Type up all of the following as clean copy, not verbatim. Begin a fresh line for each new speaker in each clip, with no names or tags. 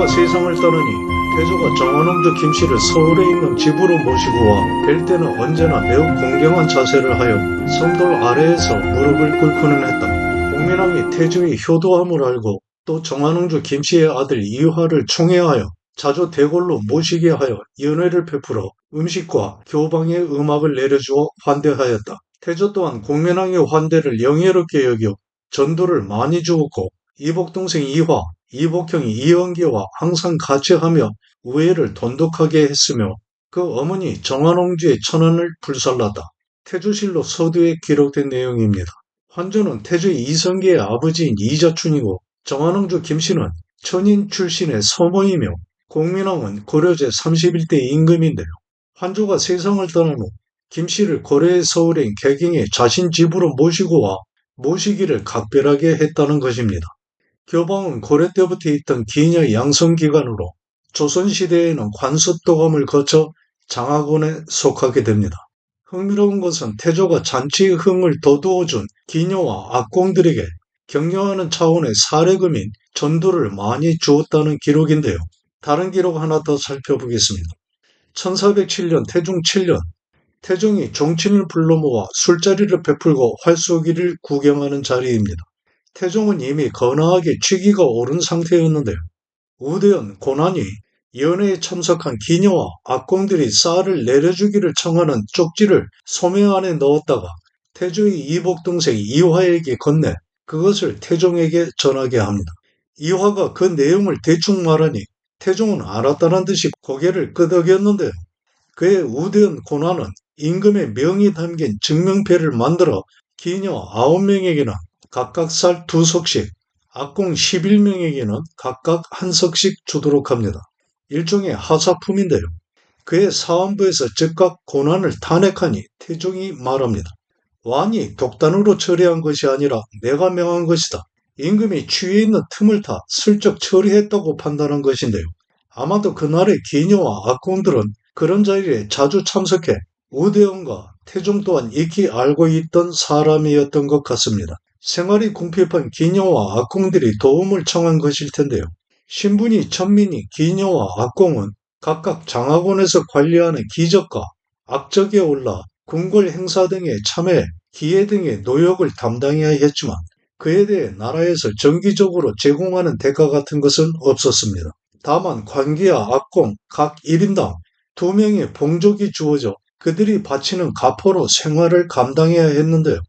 환조가 세상을 떠나니 태조가 정원홍조 김씨를 서울에 있는 집으로 모시고 와 뵐 때는 언제나 매우 공경한 자세를 하여 성돌 아래에서 무릎을 꿇고는 했다. 공민왕이 태조의 효도함을 알고 또 정원홍조 김씨의 아들 이화를 총애하여 자주 대궐로 모시게 하여 연회를 베풀어 음식과 교방의 음악을 내려주어 환대하였다. 태조 또한 공민왕의 환대를 영예롭게 여겨 전도를 많이 주었고 이복동생 이화, 이복형 이영기와 항상 같이 하며 우애를 돈독하게 했으며 그 어머니 정한홍주의 천언을 불살랐다. 태조실록 서두에 기록된 내용입니다. 환조는 태조의 이성계의 아버지인 이자춘이고 정한홍주 김씨는 천인 출신의 서모이며 공민왕은 고려제 31대 임금인데요. 환조가 세상을 떠난 후 김씨를 고려의 서울인 개경에 자신 집으로 모시고 와 모시기를 각별하게 했다는 것입니다. 교방은 고려 때부터 있던 기녀 양성기관으로 조선시대에는 관습도감을 거쳐 장하권에 속하게 됩니다. 흥미로운 것은 태조가 잔치의 흥을 돋우어준 기녀와 악공들에게 격려하는 차원의 사례금인 전도를 많이 주었다는 기록인데요. 다른 기록 하나 더 살펴보겠습니다. 1407년 태종 7년 태종이 종친을 불러 모아 술자리를 베풀고 활쏘기를 구경하는 자리입니다. 태종은 이미 거나하게 취기가 오른 상태였는데요. 우대현, 고난이 연회에 참석한 기녀와 악공들이 쌀을 내려주기를 청하는 쪽지를 소매 안에 넣었다가 태조의 이복 동생 이화에게 건네 그것을 태종에게 전하게 합니다. 이화가 그 내용을 대충 말하니 태종은 알았다는 듯이 고개를 끄덕였는데요. 그의 우대현 고난은 임금의 명이 담긴 증명패를 만들어 기녀 9명에게는 각각 쌀 2석씩, 악공 11명에게는 각각 1석씩 주도록 합니다. 일종의 하사품인데요. 그의 사원부에서 즉각 고난을 탄핵하니 태종이 말합니다. 왕이 독단으로 처리한 것이 아니라 내가 명한 것이다. 임금이 취해 있는 틈을 타 슬쩍 처리했다고 판단한 것인데요. 아마도 그날의 기녀와 악공들은 그런 자리에 자주 참석해 우대원과 태종 또한 익히 알고 있던 사람이었던 것 같습니다. 생활이 궁핍한 기녀와 악공들이 도움을 청한 것일 텐데요. 신분이 천민이 기녀와 악공은 각각 장하권에서 관리하는 기적과 악적에 올라 궁궐 행사 등에 참여, 기회 등의 노역을 담당해야 했지만 그에 대해 나라에서 정기적으로 제공하는 대가 같은 것은 없었습니다. 다만 관기와 악공 각 1인당 2명의 봉족이 주어져 그들이 바치는 가포로 생활을 감당해야 했는데요.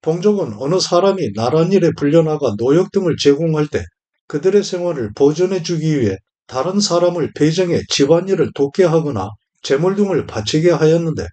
봉족은 어느 사람이 나랏일에 불려나가 노역 등을 제공할 때 그들의 생활을 보존해 주기 위해 다른 사람을 배정해 집안일을 돕게 하거나 재물 등을 바치게 하였는데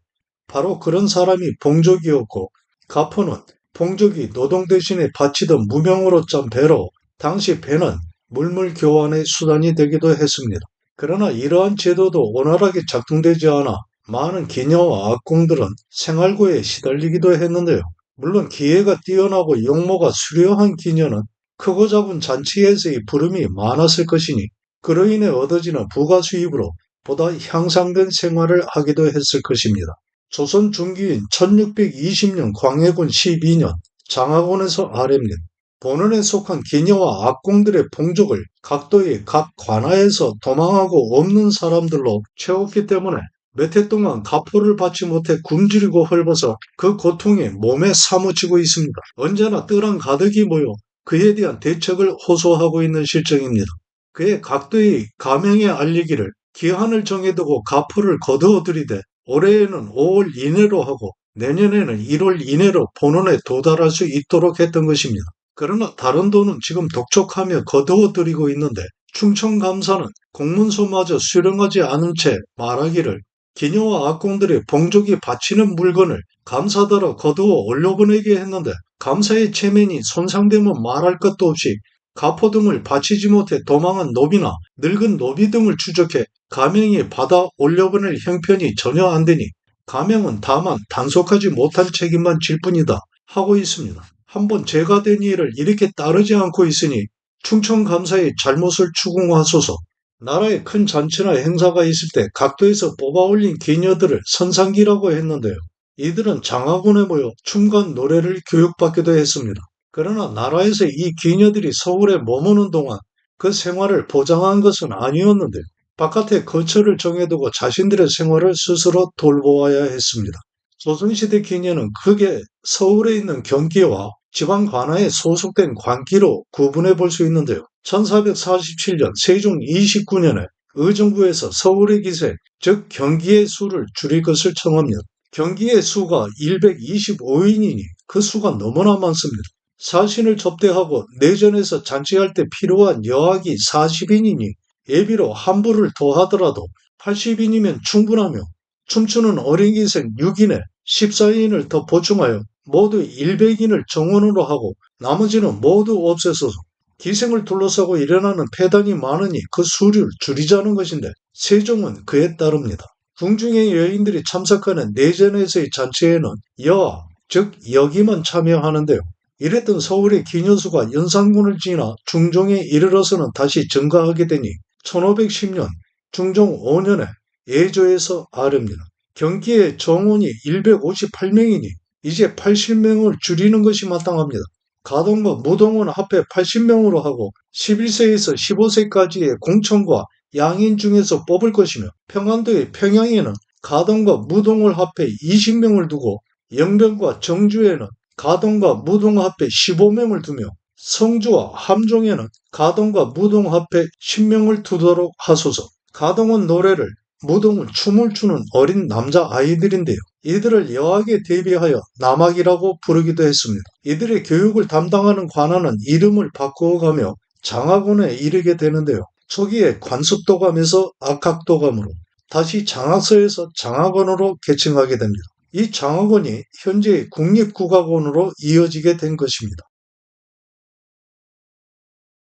바로 그런 사람이 봉족이었고 가포는 봉족이 노동 대신에 바치던 무명으로 짠 배로 당시 배는 물물 교환의 수단이 되기도 했습니다. 그러나 이러한 제도도 원활하게 작동되지 않아 많은 기녀와 악공들은 생활고에 시달리기도 했는데요. 물론 기회가 뛰어나고 용모가 수려한 기녀는 크고 작은 잔치에서의 부름이 많았을 것이니 그로 인해 얻어지는 부가 수입으로 보다 향상된 생활을 하기도 했을 것입니다. 조선 중기인 1620년 광해군 12년 장하권에서 아래입니다. 본원에 속한 기녀와 악공들의 봉족을 각도의 각 관하에서 도망하고 없는 사람들로 채웠기 때문에 몇 해 동안 가포를 받지 못해 굶주리고 헐벗어 그 고통에 몸에 사무치고 있습니다. 언제나 뜰한 가득이 모여 그에 대한 대책을 호소하고 있는 실정입니다. 그의 각도의 가명에 알리기를 기한을 정해두고 가포를 거두어 들이되 올해에는 5월 이내로 하고 내년에는 1월 이내로 본원에 도달할 수 있도록 했던 것입니다. 그러나 다른 도는 지금 독촉하며 거두어 들이고 있는데 충청감사는 공문서마저 수령하지 않은 채 말하기를 기녀와 악공들의 봉족이 바치는 물건을 감사더러 거두어 올려보내게 했는데 감사의 체면이 손상되면 말할 것도 없이 가포 등을 바치지 못해 도망한 노비나 늙은 노비 등을 추적해 가명에 받아 올려보낼 형편이 전혀 안 되니 가명은 다만 단속하지 못한 책임만 질 뿐이다 하고 있습니다. 한번 죄가 된 일을 이렇게 따르지 않고 있으니 충청감사의 잘못을 추궁하소서. 나라에 큰 잔치나 행사가 있을 때 각도에서 뽑아올린 기녀들을 선상기라고 했는데요. 이들은 장하권에 모여 춤과 노래를 교육받기도 했습니다. 그러나 나라에서 이 기녀들이 서울에 머무는 동안 그 생활을 보장한 것은 아니었는데요. 바깥에 거처를 정해두고 자신들의 생활을 스스로 돌보아야 했습니다. 조선시대 기녀는 크게 서울에 있는 경기와 지방 관아에 소속된 관기로 구분해 볼 수 있는데요. 1447년 세종 29년에 의정부에서 서울의 기세, 즉 경기의 수를 줄일 것을 청합니다. 경기의 수가 125인이니 그 수가 너무나 많습니다. 사신을 접대하고 내전에서 잔치할 때 필요한 여학이 40인이니 예비로 한부를 더하더라도 80인이면 충분하며 춤추는 어린 기생 6인에 14인을 더 보충하여 모두 100인을 정원으로 하고 나머지는 모두 없애서 기생을 둘러싸고 일어나는 폐단이 많으니 그 수를 줄이자는 것인데 세종은 그에 따릅니다. 궁중의 여인들이 참석하는 내전에서의 잔치에는 여아, 즉 여기만 참여하는데요. 이랬던 서울의 기녀수가 연산군을 지나 중종에 이르러서는 다시 증가하게 되니 1510년 중종 5년에 예조에서 아릅니다. 경기의 정원이 158명이니 이제 80명을 줄이는 것이 마땅합니다. 가동과 무동은 합해 80명으로 하고 11세에서 15세까지의 공천과 양인 중에서 뽑을 것이며 평안도의 평양에는 가동과 무동을 합해 20명을 두고 영변과 정주에는 가동과 무동 합해 15명을 두며 성주와 함종에는 가동과 무동 합해 10명을 두도록 하소서. 가동은 노래를, 무동은 춤을 추는 어린 남자 아이들인데요. 이들을 여학에 대비하여 남학이라고 부르기도 했습니다. 이들의 교육을 담당하는 관아는 이름을 바꾸어가며 장학원에 이르게 되는데요. 초기에 관습도감에서 악학도감으로 다시 장학서에서 장학원으로 계층하게 됩니다. 이 장학원이 현재의 국립국악원으로 이어지게 된 것입니다.